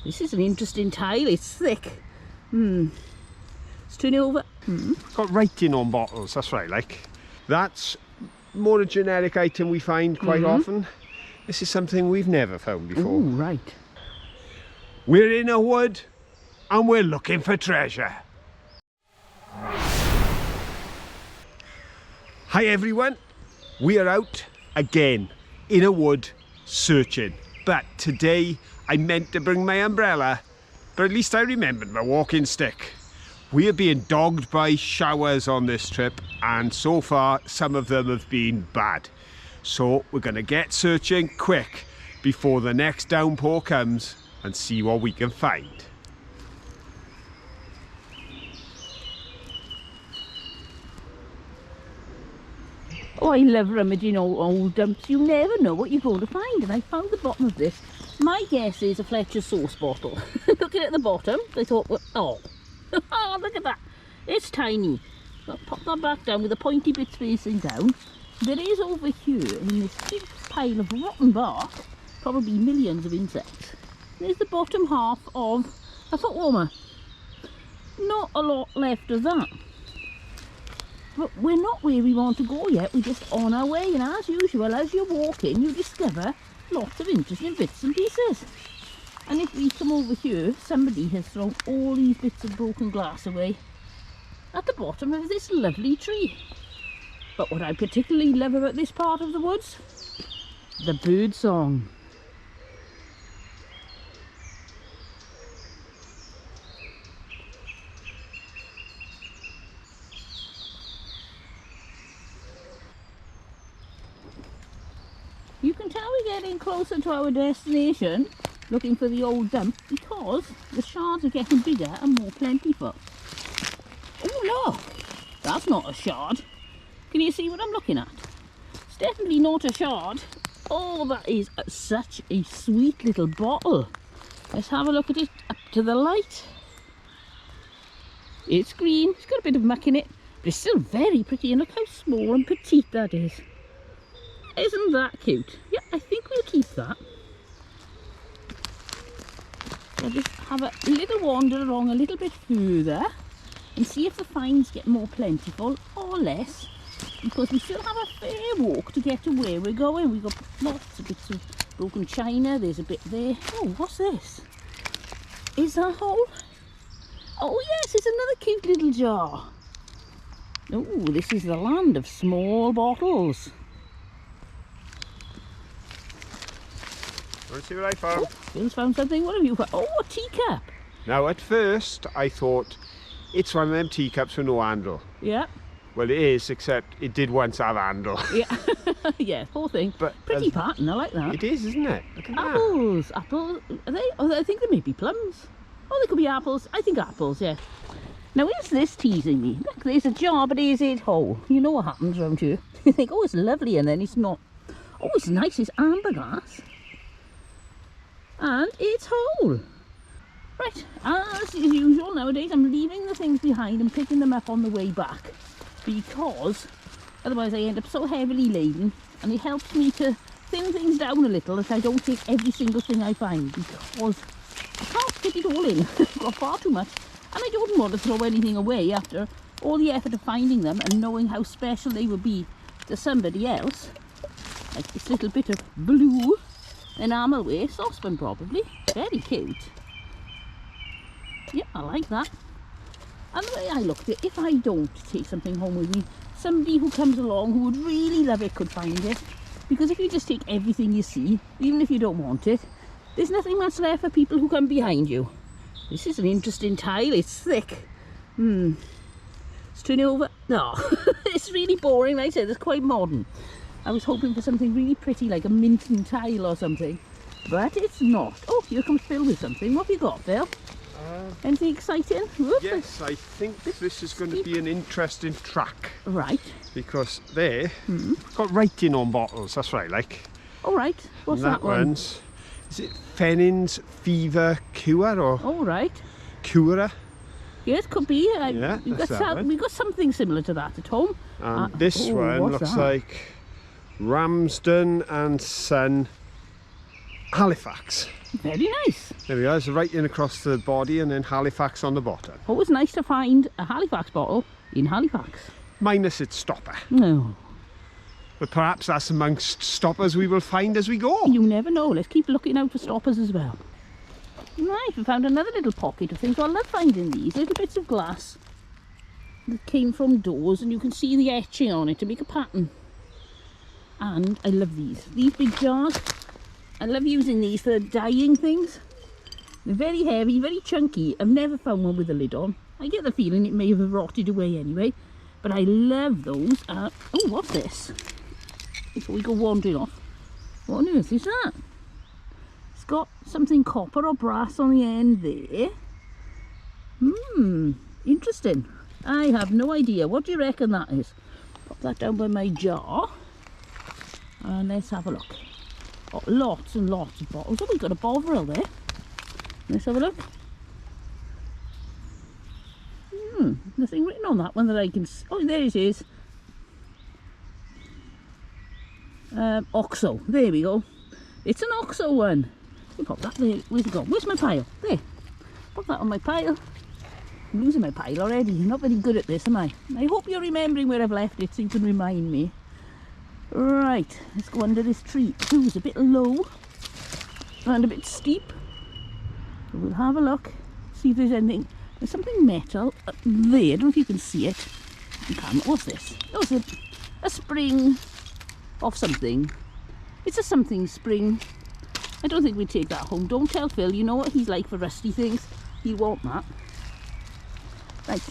This is an interesting tile. It's thick. Let's turn it over. Got writing on bottles, that's right, like. That's more a generic item we find quite often. This is something we've never found before. Oh, right. We're in a wood and we're looking for treasure. Hi everyone, we are out again in a wood searching, but today I meant to bring my umbrella, but at least I remembered my walking stick. We are being dogged by showers on this trip, and so far some of them have been bad. So we're going to get searching quick before the next downpour comes and see what we can find. Oh, I love rummaging old dumps. You never know what you're going to find. And I found the bottom of this. My guess is a Fletcher sauce bottle. Looking at the bottom, I thought, well, oh, look at that. It's tiny. So pop that back down with a pointy bit spacing down. There is over here in this big pile of rotten bark, probably millions of insects. There's the bottom half of a foot warmer. Not a lot left of that. But we're not where we want to go yet, we're just on our way, and as usual, as you're walking, you discover lots of interesting bits and pieces. And if we come over here, somebody has thrown all these bits of broken glass away at the bottom of this lovely tree. But what I particularly love about this part of the woods, the bird song. You can tell we're getting closer to our destination, looking for the old dump, because the shards are getting bigger and more plentiful. Oh look, that's not a shard. Can you see what I'm looking at? It's definitely not a shard. Oh, that is such a sweet little bottle. Let's have a look at it up to the light. It's green, it's got a bit of muck in it, but it's still very pretty, and look how small and petite that is. Isn't that cute? Yeah, I think we'll keep that. I'll just have a little wander along a little bit further and see if the finds get more plentiful or less, because we still have a fair walk to get to where we're going. We've got lots of bits of broken china. There's a bit there. Oh, what's this? Is that whole? Oh yes, it's another cute little jar. Oh, this is the land of small bottles. Want to see what I found? Oh, Phil's found something. What have you found? Oh, a teacup. Now at first I thought it's one of them teacups with no handle. Yeah. Well, it is, except it did once have a handle. Yeah. Yeah, whole thing. But pretty pattern, I like that. It is, isn't it? Look at apples. That. Apples. Are they? Oh, I think they may be plums. Oh, they could be apples. I think apples, yeah. Now, is this teasing me? Look, there's a jar, but is it whole? You know what happens around here. You think, oh, it's lovely, and then it's not. Oh, it's nice. It's amber glass. And it's whole. Right, as usual nowadays, I'm leaving the things behind and picking them up on the way back, because otherwise I end up so heavily laden, and it helps me to thin things down a little that I don't take every single thing I find, because I can't fit it all in. I've got far too much, and I don't want to throw anything away after all the effort of finding them and knowing how special they would be to somebody else. Like this little bit of blue enamelware saucepan, probably. Very cute. Yeah, I like that. And the way I look at it, if I don't take something home with me, somebody who comes along who would really love it could find it. Because if you just take everything you see, even if you don't want it, there's nothing much left for people who come behind you. This is an interesting tile. It's thick. Let's turn it over. No, it's really boring. Like I said, it's quite modern. I was hoping for something really pretty, like a minton tile or something, but it's not. Oh, here comes Phil with something. What have you got, Phil? Anything exciting? Yes, I think this is going to be an interesting track. Right. Because there, got writing on bottles, that's right, like. All right. What's that one? One's, is it Fennings Fever Cure or? All right. Cura? Yes, could be. Yeah, we've got something similar to that at home. And this one looks like Ramsden and Son Halifax. Very nice. There we are, it's writing across the body and then Halifax on the bottom. Always nice to find a Halifax bottle in Halifax. Minus its stopper. No. But perhaps that's amongst stoppers we will find as we go. You never know. Let's keep looking out for stoppers as well. Right, we found another little pocket of things. I love finding these little bits of glass that came from doors, and you can see the etching on it to make a pattern. And I love these big jars. I love using these for dyeing things. They're very heavy, very chunky. I've never found one with a lid on. I get the feeling it may have rotted away anyway, but I love those. Oh, what's this? Before we go wandering off, what on earth is that? It's got something copper or brass on the end there. Interesting. I have no idea. What do you reckon that is? Pop that down by my jar and let's have a look. Got lots and lots of bottles. Oh, we've got a bovril there. Let's have a look. Nothing written on that one that I can see. Oh, there it is. Oxo. There we go. It's an Oxo one. You pop that there. Where's it gone? Where's my pile? There. Pop that on my pile. I'm losing my pile already. I'm not very good at this, am I? I hope you're remembering where I've left it so you can remind me. Right, let's go under this tree. Ooh, it's a bit low and a bit steep. We'll have a look, see if there's anything. There's something metal up there. I don't know if you can see it. You can't. What's this? Oh, it's a spring of something. It's a something spring. I don't think we'd take that home. Don't tell Phil. You know what he's like for rusty things. He'll want that. Right.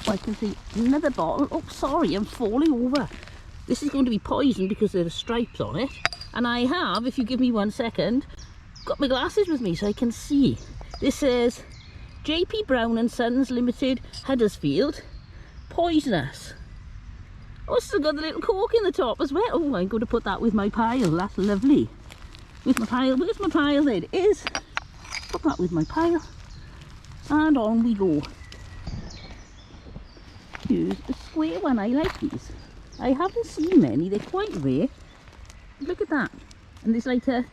Oh, I can see another bottle. Oh, sorry, I'm falling over. This is going to be poison because there are stripes on it. And I have, if you give me 1 second, got my glasses with me so I can see. This says JP Brown and Sons Limited, Huddersfield, poisonous. Oh, still got the little cork in the top as well. Oh, I'm going to put that with my pile. That's lovely. With my pile. Where's my pile? There it is. Put that with my pile. And on we go. Here's a square one. I like these. I haven't seen many. They're quite rare. Look at that. And there's like a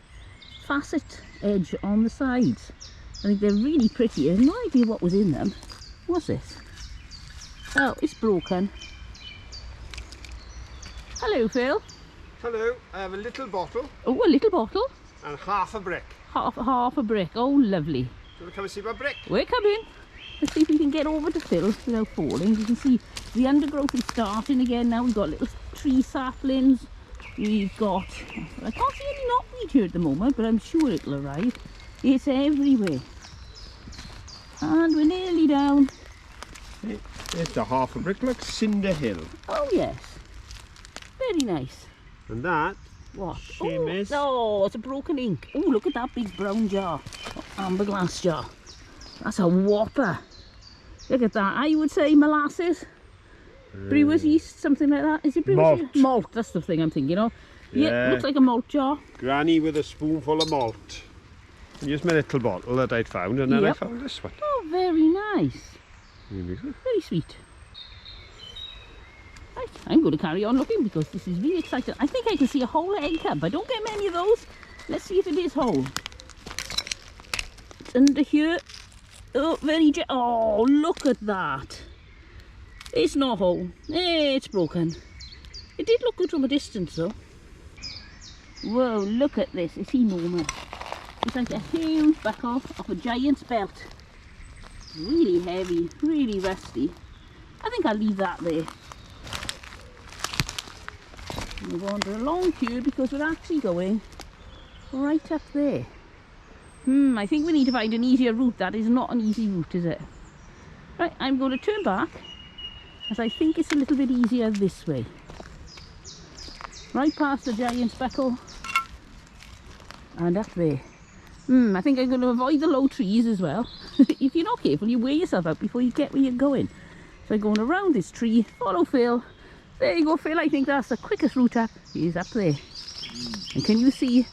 facet edge on the sides. I think they're really pretty. I have no idea what was in them. What's this? Oh, it's broken. Hello, Phil. Hello, I have a little bottle. Oh, a little bottle. And half a brick. Half a brick. Oh, lovely. Do you want to come and see my brick? We're coming. Let's see if we can get over to Phil without falling. You can see the undergrowth is starting again now. We've got little tree saplings. We've got, I can't see any knotweed here at the moment, but I'm sure it'll arrive. It's everywhere. And we're nearly down. It's a half a brick, like Cinder Hill. Oh yes. Very nice. And that, what? Shame is. Oh, it's a broken ink. Oh, look at that big brown jar. Amber glass jar. That's a whopper. Look at that. I would say molasses. Brewer's yeast, something like that. Is it brewer's yeast? Malt, that's the thing I'm thinking of. Yeah, looks like a malt jar. Granny with a spoonful of malt. And here's my little bottle that I'd found, and then I found this one. Oh, very nice. Very sweet. Right, I'm going to carry on looking because this is really exciting. I think I can see a whole egg cup. I don't get many of those. Let's see if it is whole. It's under here. Oh, oh, look at that. It's not whole. It's broken. It did look good from a distance though. Whoa, look at this. It's enormous. It's like a huge buckle of a giant's belt. Really heavy, really rusty. I think I'll leave that there. We'll wander along here because we're actually going right up there. I think we need to find an easier route. That is not an easy route, is it? Right, I'm going to turn back as I think it's a little bit easier this way. Right past the giant's buckle and up there. I think I'm going to avoid the low trees as well. If you're not careful, you wear yourself out before you get where you're going. So I'm going around this tree, follow Phil. There you go, Phil. I think that's the quickest route up. He's up there. And can you see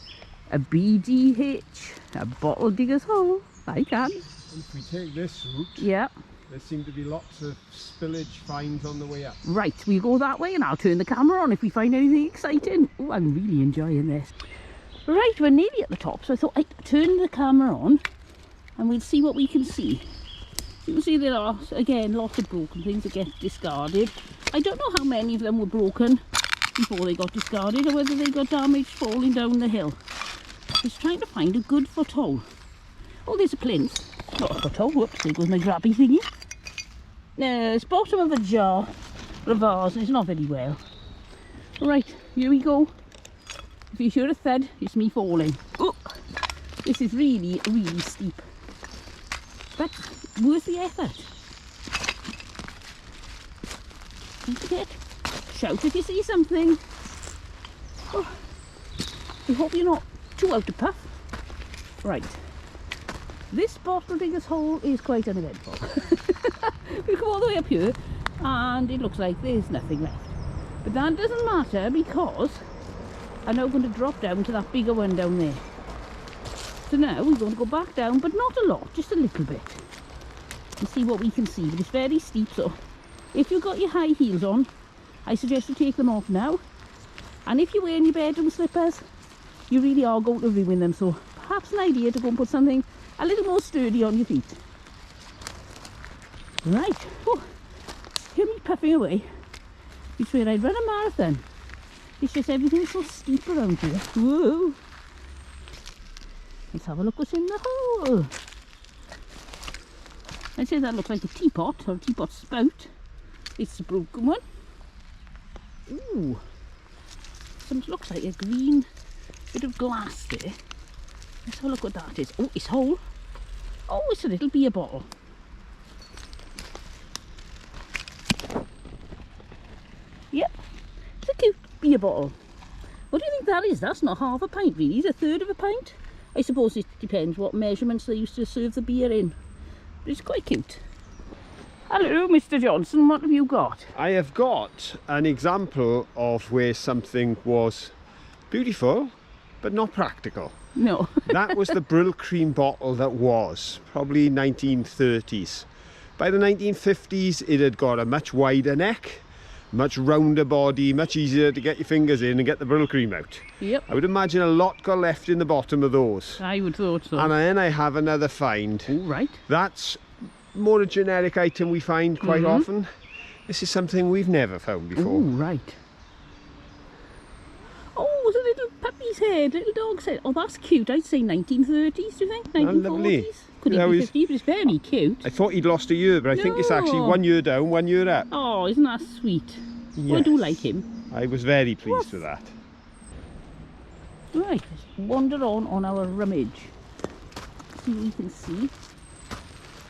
a BDH, a bottle digger's hole? I can. If we take this route, yeah, there seem to be lots of spillage finds on the way up. Right, we'll go that way and I'll turn the camera on if we find anything exciting. Oh, I'm really enjoying this. Right, we're nearly at the top, so I thought I'd turn the camera on and we'll see what we can see. You can see there are, again, lots of broken things that get discarded. I don't know how many of them were broken before they got discarded or whether they got damaged falling down the hill. Just trying to find a good foothold. Oh, there's a plinth. Not a foothold. Whoops, there goes my grabby thingy. No, it's bottom of a jar, or a vase, and it's not very well. Right, here we go. If you hear a thud, it's me falling. Oh, this is really, really steep. But worth the effort. Don't forget, shout if you see something. Oh, I hope you're not too out of puff. Right, this bottle digger's hole is quite uneventful. We come all the way up here and it looks like there's nothing left. But that doesn't matter because I'm now going to drop down to that bigger one down there. So now we're going to go back down, but not a lot, just a little bit. And see what we can see. But it's very steep, so if you've got your high heels on, I suggest you take them off now. And if you're wearing your bedroom slippers, you really are going to ruin them. So perhaps an idea to go and put something a little more sturdy on your feet. Right, oh, hear me puffing away. You swear I'd run a marathon. It's just everything's so steep around here. Whoa! Let's have a look what's in the hole. I'd say that looks like a teapot or a teapot spout. It's a broken one. Ooh, something looks like a green bit of glass there. Let's have a look what that is. Oh, it's whole. Oh, it's a little beer bottle. Yep, it's a cute beer bottle. What do you think that is? That's not half a pint really, it's a third of a pint. I suppose it depends what measurements they used to serve the beer in. But it's quite cute. Hello, Mr. Johnson, what have you got? I have got an example of where something was beautiful but not practical. No. That was the Brill cream bottle that was, probably 1930s. By the 1950s it had got a much wider neck, much rounder body, much easier to get your fingers in and get the Brill cream out. Yep. I would imagine a lot got left in the bottom of those. I would thought so. And then I have another find. Oh, right. That's more a generic item we find quite often. This is something we've never found before. Oh, right. Oh, it's a little puppy's head, little dog's head. Oh, that's cute. I'd say 1930s, do you think? 1940s? Lovely. Could Yeah, it be 50s, but it's very cute. I thought he'd lost a year, but I think it's actually No. 1 year down, 1 year up. Oh, isn't that sweet? Well, I do like him. I was very pleased with that. Right, let's wander on our rummage. See what we can see.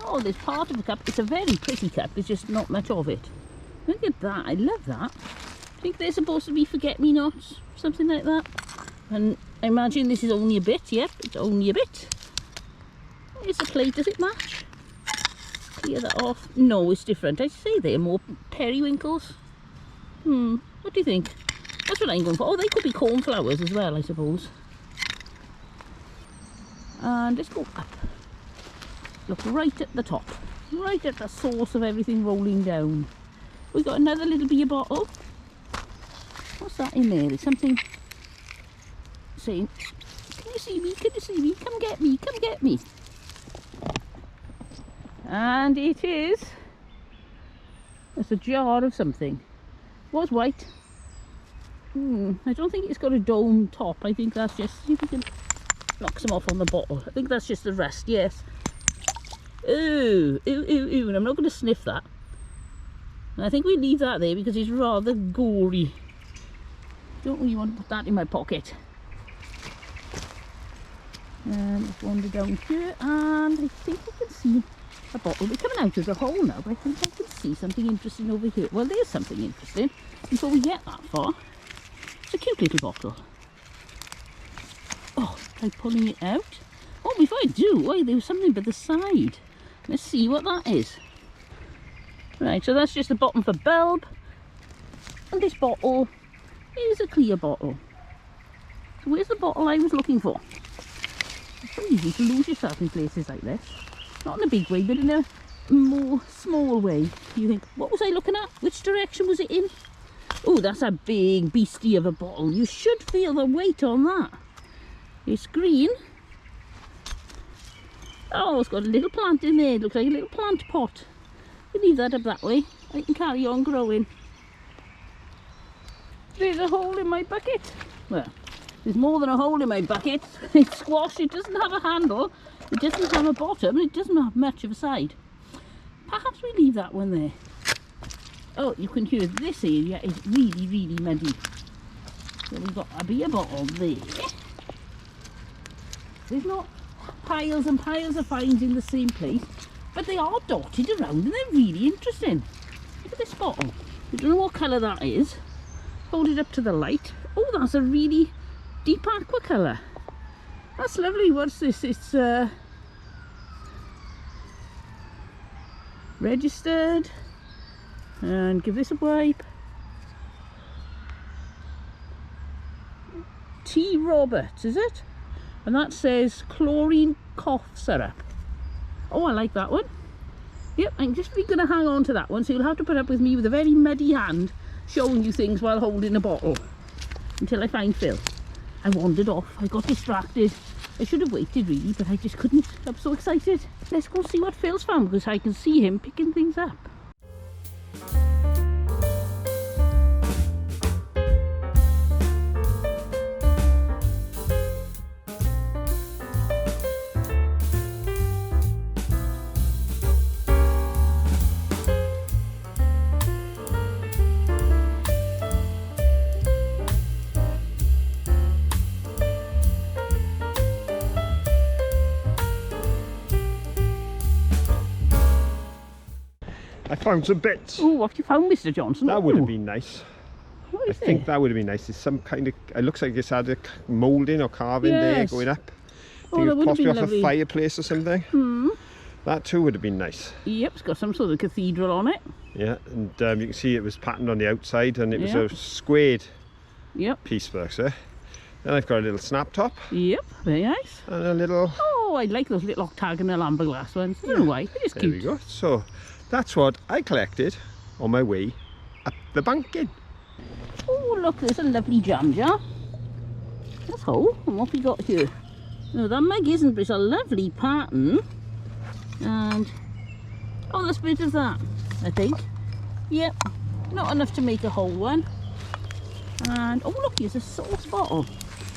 Oh, there's part of the cup. It's a very pretty cup. There's just not much of it. Look at that. I love that. I think they're supposed to be forget-me-nots, something like that. And I imagine this is only a bit. Yep, it's only a bit. It's a plate. Does it match? Clear that off. No, it's different. I say they're more periwinkles. What do you think? That's what I'm going for. Oh, they could be cornflowers as well, I suppose. And let's go up. Look right at the top. Right at the source of everything rolling down. We've got another little beer bottle. What's that in there? There's something saying, can you see me? Can you see me? Come get me. Come get me. And it is. It's a jar of something. It was white. I don't think it's got a dome top. I think that's just, see if we can knock some off on the bottle. I think that's just the rest, yes. Ooh, ooh, ooh, ooh, and I'm not going to sniff that. And I think we leave that there because it's rather gory. Don't really want to put that in my pocket. Let's wander down here, and I think I can see a bottle. We're coming out of the hole now, but I think I can see something interesting over here. Well, there's something interesting. Before we get that far, it's a cute little bottle. Oh, try pulling it out. Oh, before I do, wait, there was something by the side. Let's see what that is. Right, so that's just the bottom of a bulb. And this bottle is a clear bottle. So where's the bottle I was looking for? It's so easy to lose yourself in places like this. Not in a big way, but in a more small way. You think, what was I looking at? Which direction was it in? Oh, that's a big beastie of a bottle. You should feel the weight on that. It's green. Oh, it's got a little plant in there. It looks like a little plant pot. You leave that up that way. I can carry on growing. There's a hole in my bucket. Well, there's more than a hole in my bucket. It's squash. It doesn't have a handle. It doesn't have a bottom. It doesn't have much of a side. Perhaps we leave that one there. Oh, you can hear this area is really, really muddy. So we've got a beer bottle there. There's not piles and piles of finds in the same place, but they are dotted around and they're really interesting. Look at this bottle. I don't know what colour that is. Hold it up to the light. Oh, that's a really deep aqua colour. That's lovely. What's this? It's registered. And give this a wipe. T. Roberts, is it? And that says chlorine cough syrup. Oh, I like that one. Yep, I'm just going to hang on to that one, so you'll have to put up with me with a very muddy hand showing you things while holding a bottle until I find Phil. I wandered off. I got distracted. I should have waited really, but I just couldn't. I'm so excited. Let's go see what Phil's found, because I can see him picking things up. I found some bits. Oh, what have you found, Mr. Johnson? That would have been nice. What I is think it? that would have been nice. There's some kind of, it looks like it's had a moulding or carving there Yes. going up. Oh, think that it's would have possibly been off lovely. a fireplace or something. Hmm. That too would have been nice. Yep, it's got some sort of cathedral on it. Yeah, and you can see it was patterned on the outside, and it was Yeah. a squared Yep. piece work, sir. Then I've got a little snap top Yep, very nice. and a little. Oh, I like those little octagonal amber glass ones. I don't know why, they're just There cute. we go. So that's what I collected on my way up the banking. Oh, look, there's a lovely jam jar. That's all. And what we got here? No, that mug isn't, but it's a lovely pattern. And, oh, there's a bit of that, I think. Yep, not enough to make a whole one. And, oh, look, here's a sauce bottle.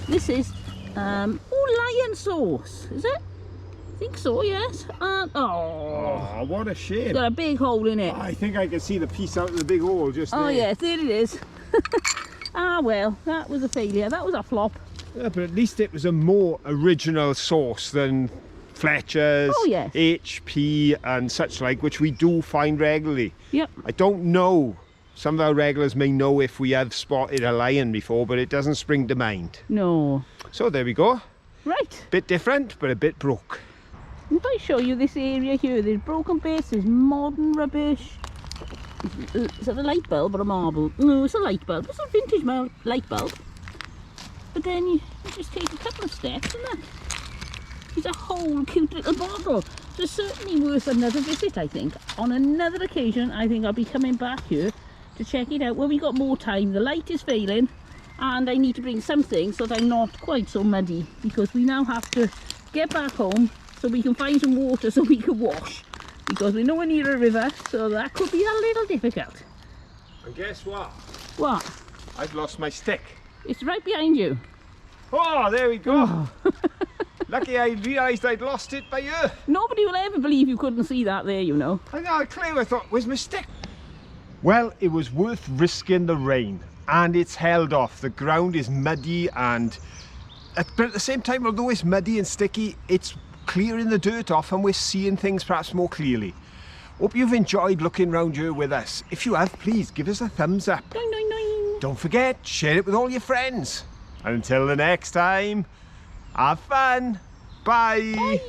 This is, lion sauce, is it? I think so, yes. And, Oh, what a it's shame. got a big hole in it. I think I can see the piece out of the big hole just Oh, there. yes, there it is. Ah, well, that was a failure. That was a flop. Yeah, but at least it was a more original sauce than Fletcher's, Oh, yes. HP and such like, which we do find regularly. Yep. I don't know, some of our regulars may know if we have spotted a lion before, but it doesn't spring to mind. No. So there we go. Right. Bit different, but a bit broke. If I show you this area here, there's broken bits, there's modern rubbish. Is that a light bulb or a marble? No, it's a light bulb. It's a vintage light bulb. But then you just take a couple of steps and that. It's a whole cute little bottle. So it's certainly worth another visit, I think. On another occasion, I think I'll be coming back here to check it out when we got more time. The light is failing and I need to bring something so that I'm not quite so muddy, because we now have to get back home so we can find some water so we can wash, because we're nowhere near a river, so that could be a little difficult. And guess what? What? I've lost my stick. It's right behind you. Oh, there we go. Lucky I realised I'd lost it by you. Nobody will ever believe you couldn't see that there, you know. I know, clear. I thought, where's my stick? Well, it was worth risking the rain, and it's held off. The ground is muddy, and but at the same time, although it's muddy and sticky, it's clearing the dirt off and we're seeing things perhaps more clearly. Hope you've enjoyed looking round here with us. If you have, please give us a thumbs up. Doing, doing, doing. Don't forget, share it with all your friends. And until the next time, have fun. Bye. Bye.